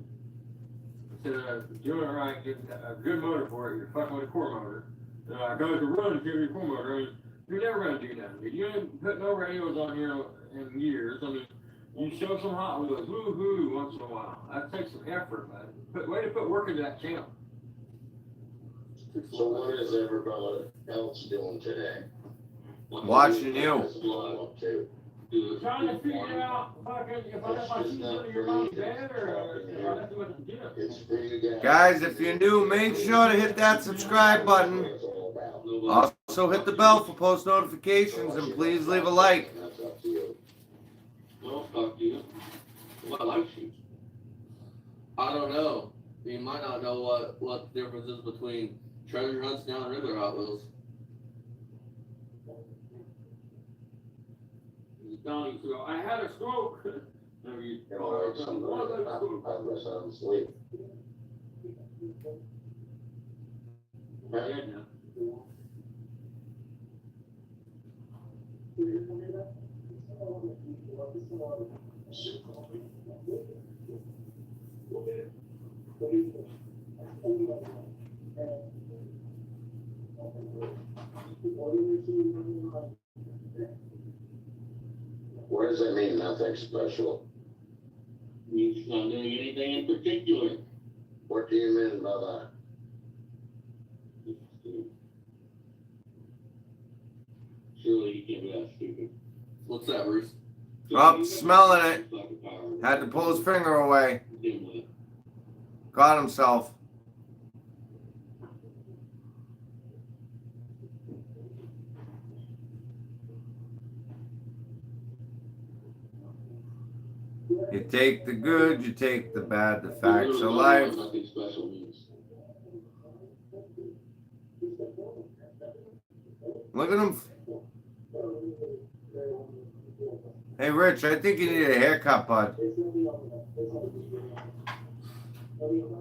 Instead of doing it right, getting a good motor for it, you're fucking with a core motor. I go to run and carry your core motor. I mean, you're never gonna do that. You ain't put no radios on here in years. I mean, you show some Hot Wheels, woo-hoo, once in a while. That takes some effort, man. Way to put work into that channel. so what is everybody else doing today? Watching you. What's the blow up to? Trying to figure out, fucking, if I have my shoes under your mom's bed, or if I have to go to the gym. It's for you Guys, if you're new, make sure to hit that subscribe button. It's all about. Also hit the bell for post notifications and please leave a like. That's up to you. Well, fuck you. What like you? I don't know. You might not know what the difference is between treasure hunts now and regular Hot Wheels. He's telling you, so I had a stroke. Maybe you You know, like somebody, I guess I'm asleep. Yeah, no. What does that mean, nothing special? Means not doing anything in particular. What do you mean by that? Surely you can't be that stupid. What's that, Bruce? Oh, smelling it. Had to pull his finger away. Got himself. You take the good, you take the bad, the facts of life. Nothing special means. Look at him. Hey, Rich, I think you need a haircut, bud.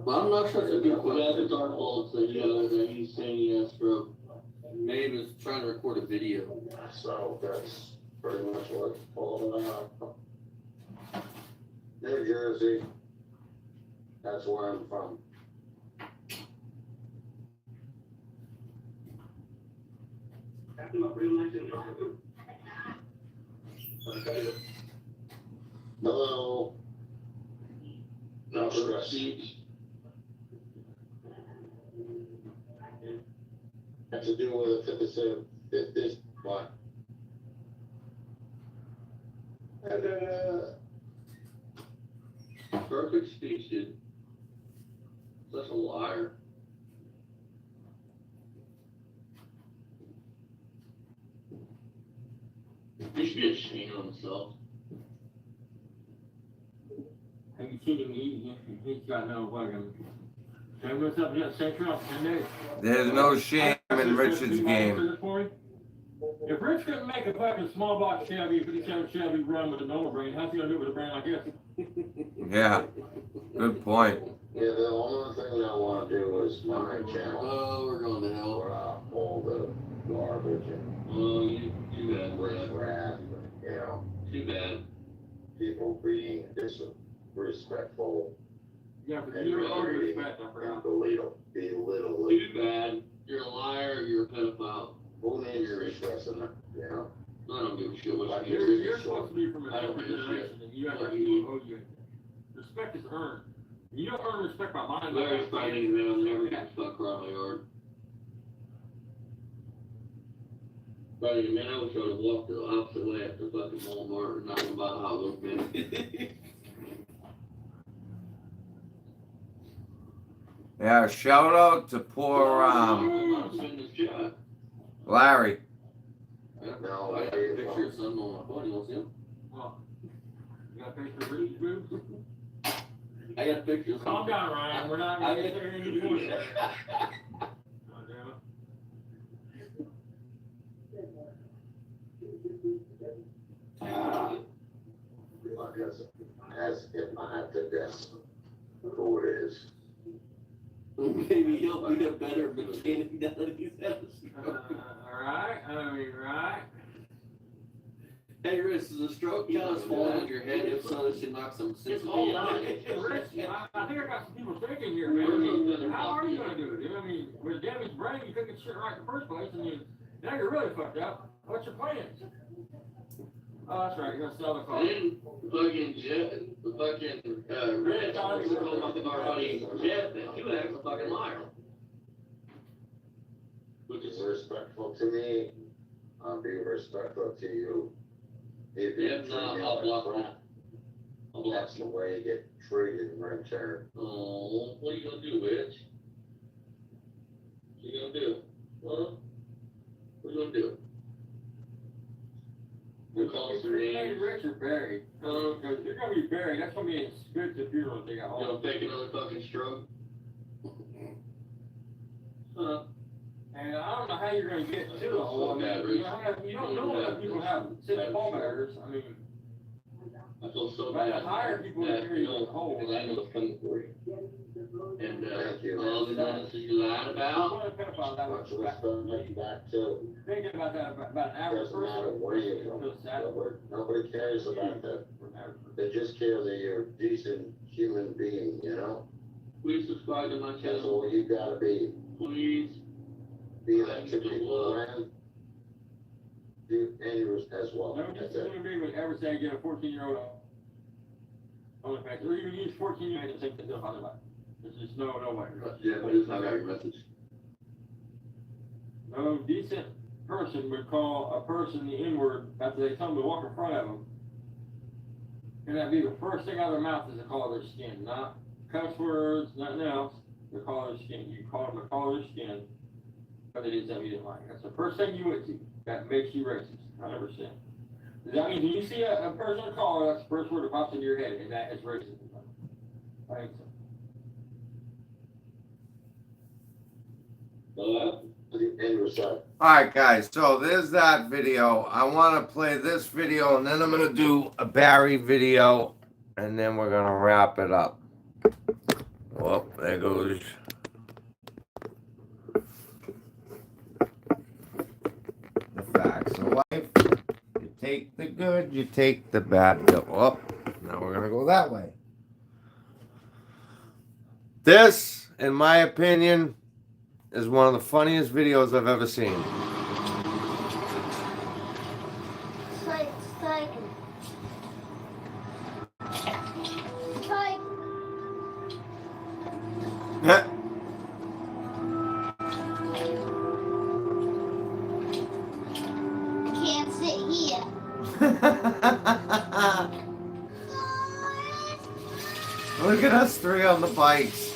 Well, I'm not sure it's a good Well, that's question. his our fault, so that he's saying he has stroke. Maybe was trying to record a video. So that's pretty much what's pulling out. New Jersey, that's where I'm from. Hello. No stress. Has to do with this, what? Perfect speech, dude. Such a liar. He should be ashamed of himself. Have you seen him eat? He's got no fucking. Have what's up in that central 10 days? There's no shame in Richard's game. If Rich couldn't make a fucking small box Chevy, 57 Chevy run with a normal brain, how's he gonna do it with a brain like this? Yeah, good point. Yeah, the only thing I wanna do is my channel Oh, we're going to hell. for all the garbage and Oh, you too bad, riff Brad. raff, you know, Too bad. people being disrespectful Yeah, but and you don't already really respect, I forgot. belittle. Too bad. You're a liar, you're a pedophile. Who needs respect in that, you know? I don't give a shit what you You're supposed to be from a I don't different give a shit. generation, and you have to owe you. Respect is earned. You don't earn respect by lying. Larry's fighting them, never gets fuck around my yard. Buddy, man, I wish I would've walked the opposite way after fucking Walmart and not about how it looked, man. Yeah, shout out to poor I'm spending this shot. Larry. No, I got a picture of something on my phone. You want to see him? Well, you got a picture of Rich's boobs? I got a picture of Calm something. down, Ryan, we're not gonna get there any more. Oh, damn it. as if I had to guess who it is. Maybe he'll be a better mechanic now that he's had a stroke. Alright, right. Hey, Rich, is a stroke count as falling on your head? If so, this should knock some sense It's into all you. about it. Rich, I think I got some people thinking here, man. I mean, how are you gonna do it? I mean, with damaged brain, you couldn't get shit right in the first place, and now you're really fucked up. What's your plans? Oh, that's right, you're gonna sell the car. Then Red told our buddy Jeff that you was a fucking liar. Which Be is, respectful to me, I'll be respectful to you. If you if treat not, me I'll like block crap, that. I'll block that's the you. way you get treated in return. Oh, what are you gonna do, Rich? What you gonna do? Huh? What you gonna do? We'll call some Hey, names. Rich or Barry? Because you're gonna be buried, that's gonna be as good as the funeral they got You home. gonna take another fucking stroke? Huh? And I don't know how you're gonna get to the hole. I mean, you don't know what people have sitting pallbearers. I mean, I feel so Right, bad. hire people to that, carry you know, the whole. because I know it's coming for you. And, Thank you. all the nonsense you lied I'm about, gonna pedophile that Much was respect back to, thinking about that about an average doesn't matter person. where you Feels go. sad. Nobody cares about that. for an average person. They just care that you're a decent human being, you know? please subscribe to my That's channel, all you gotta be. please. Be that to people around you and yours as well. No, just That's as it. human being would ever say get a 14-year-old OnlyFans, or even use 14-year-old to think that they'll find about. There's just no way. Yeah, but it's not your message. No decent person would call a person the N-word after they tell them to walk in front of them. And that'd be the first thing out of their mouth is the color of their skin, not cuss words, nothing else. The color of their skin. You call them the color of their skin, but it is that you didn't like. That's the first thing you went to. That makes you racist, 100%. I mean, do you see a person in a car, that's the first word that pops into your head, and that is racism? I think so. End result. Alright guys, so there's that video. I want to play this video and then I'm going to do a Barry video and then we're going to wrap it up. Oh, there goes. The facts of life. You take the good, you take the bad. Oh, now we're going to go that way. This, in my opinion, is one of the funniest videos I've ever seen. Can't sit here. Look at us three on the bikes.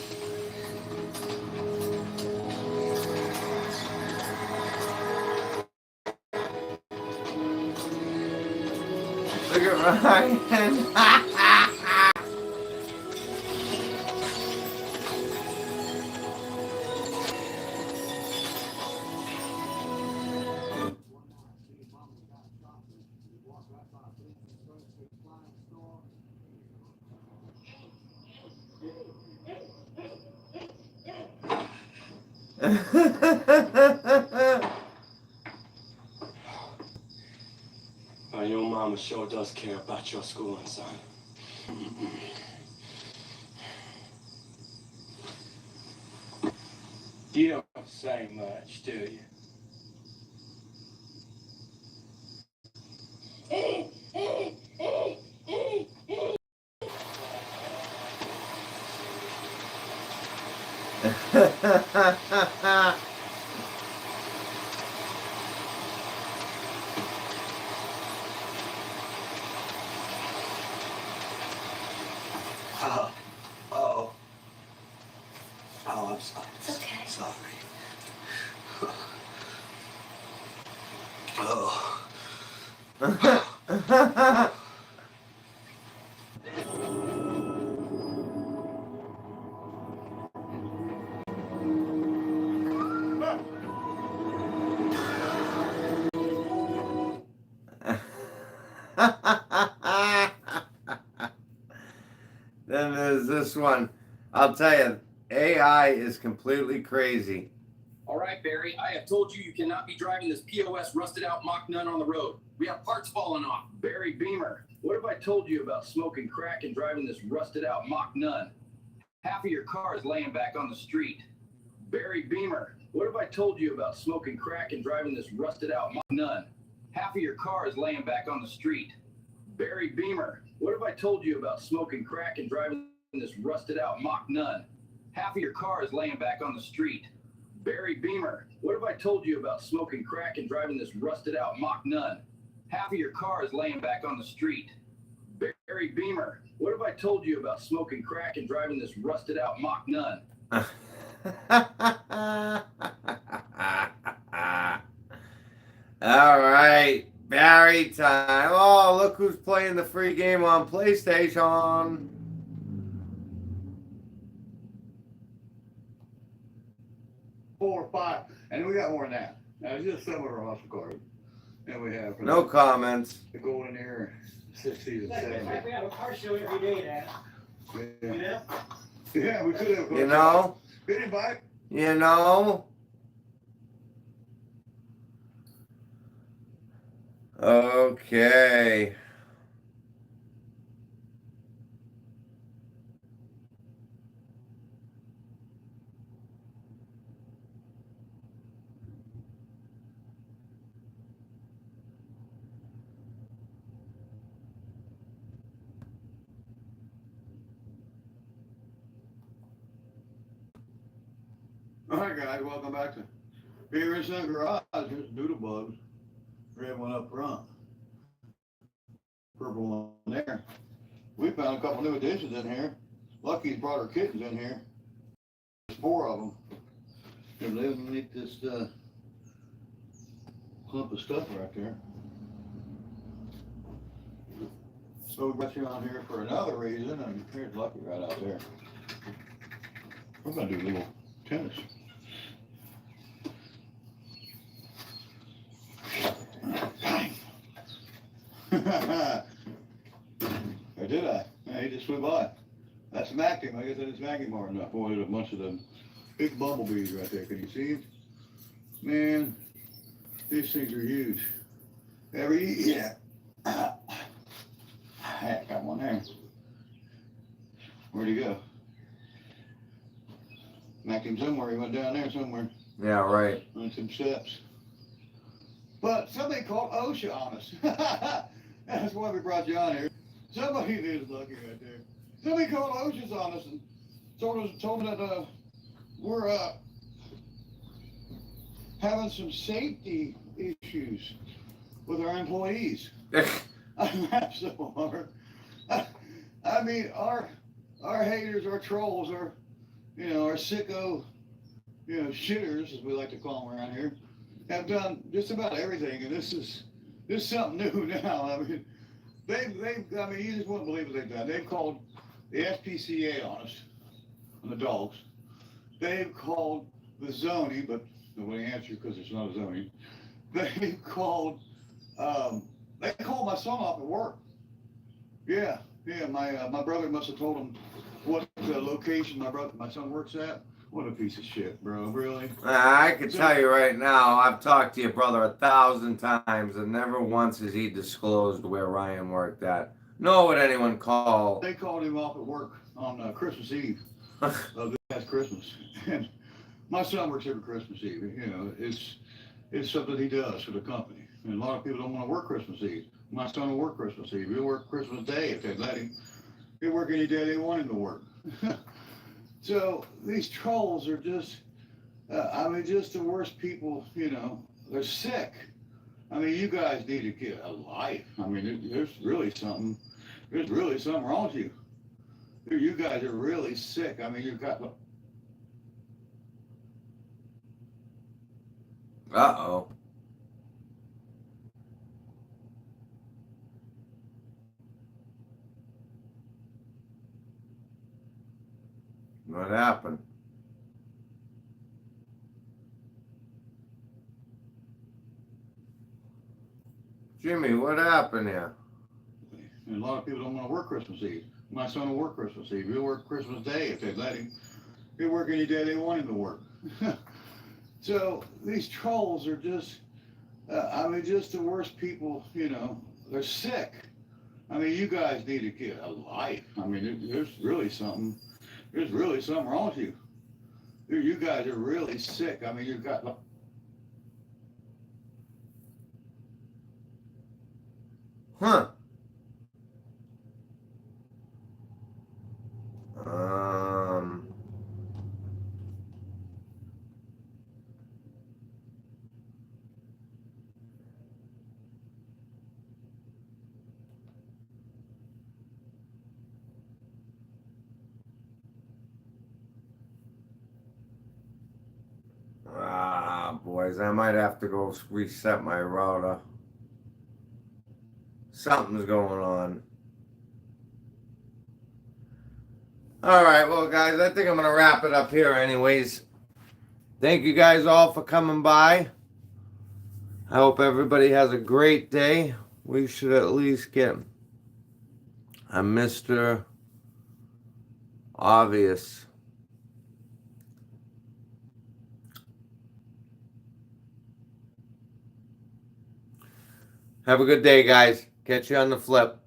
Look at Ryan. Your mama sure does care about your schooling, son. You don't say much, do you? Oh, I'm sorry. It's okay. Sorry. Oh. Then there's this one. I'll tell you, AI is completely crazy. All right, Barry, I have told you cannot be driving this POS rusted out Mach None on the road. We have parts falling off. Barry Beamer, what have I told you about smoking crack and driving this rusted out Mach None? Half of your car is laying back on the street. Barry Beamer, what have I told you about smoking crack and driving this rusted out Mach None? Half of your car is laying back on the street. Barry Beamer, what have I told you about smoking crack and driving this rusted out Mach None? Half of your car is laying back on the street. Barry Beamer, what have I told you about smoking crack and driving this rusted out Mach None? Half of your car is laying back on the street. Barry Beamer, what have I told you about smoking crack and driving this rusted out Mach None? All right, Barry time. Oh, look who's playing the free game on PlayStation. 4 or 5, and we got more than that. Now, it's just some of our muscle cars. And we have No comments. the Golden Ear 60s and 70s. We have a car show every day, Dad. Yeah. Yeah, we could have. You know? Good invite. You know? Okay. All right, guys, welcome back to Beer and Sun Garage. Here's Doodle Bugs. Red one up front. Purple one there. We found a couple new additions in here. Lucky's brought her kittens in here. There's 4 of them. They're living beneath this clump of stuff right there. So we brought you on here for another reason, and here's Lucky right out there. We're gonna do a little tennis. Or did I? Yeah, he just flew by. That's smacked him. I guess I didn't smack him hard enough. Boy, there's a bunch of them big bumblebees right there. Can you see them? Man, these things are huge. Yeah. Heck, got one there. Where'd he go? Smacked him somewhere. He went down there somewhere Yeah, right. on some steps. But somebody called OSHA on us. That's why we brought you on here. Somebody is Lucky right there. Somebody called OSHA on us and told me that we're having some safety issues with our employees. I'm so hard. I mean, our haters, our trolls, our sicko, shitters, as we like to call them around here, have done just about everything, and this is something new now. I mean, you just wouldn't believe what they've done. They've called the SPCA on us, on the dogs. They've called the zoning, but nobody answered because it's not a zoning. They called my son off at work. Yeah, my brother must have told him what location my son works at. What a piece of shit, bro, really? I can tell you right now, I've talked to your brother 1,000 times, and never once has he disclosed where Ryan worked at. Nor would anyone call. They called him off at work on Christmas Eve of this past Christmas. And my son works every Christmas Eve. It's something he does for the company. And a lot of people don't want to work Christmas Eve. My son will work Christmas Eve. He'll work Christmas Day if they let him. He'll work any day they want him to work. So these trolls are just the worst people, they're sick. I mean, you guys need to get a life. I mean, there's really something wrong with you. You guys are really sick. I mean, you've got. Uh-oh. What happened? Jimmy, what happened here? And a lot of people don't want to work Christmas Eve. My son will work Christmas Eve. He'll work Christmas Day if they let him. He'll work any day they want him to work. So these trolls are just the worst people, they're sick. I mean, you guys need to get a life. I mean, there's really something wrong with you. You guys are really sick. I mean, you've got. Huh. Boys, I might have to go reset my router. Something's going on. All right, well, guys, I think I'm going to wrap it up here anyways. Thank you guys all for coming by. I hope everybody has a great day. We should at least get a Mr. Obvious. Have a good day, guys. Catch you on the flip.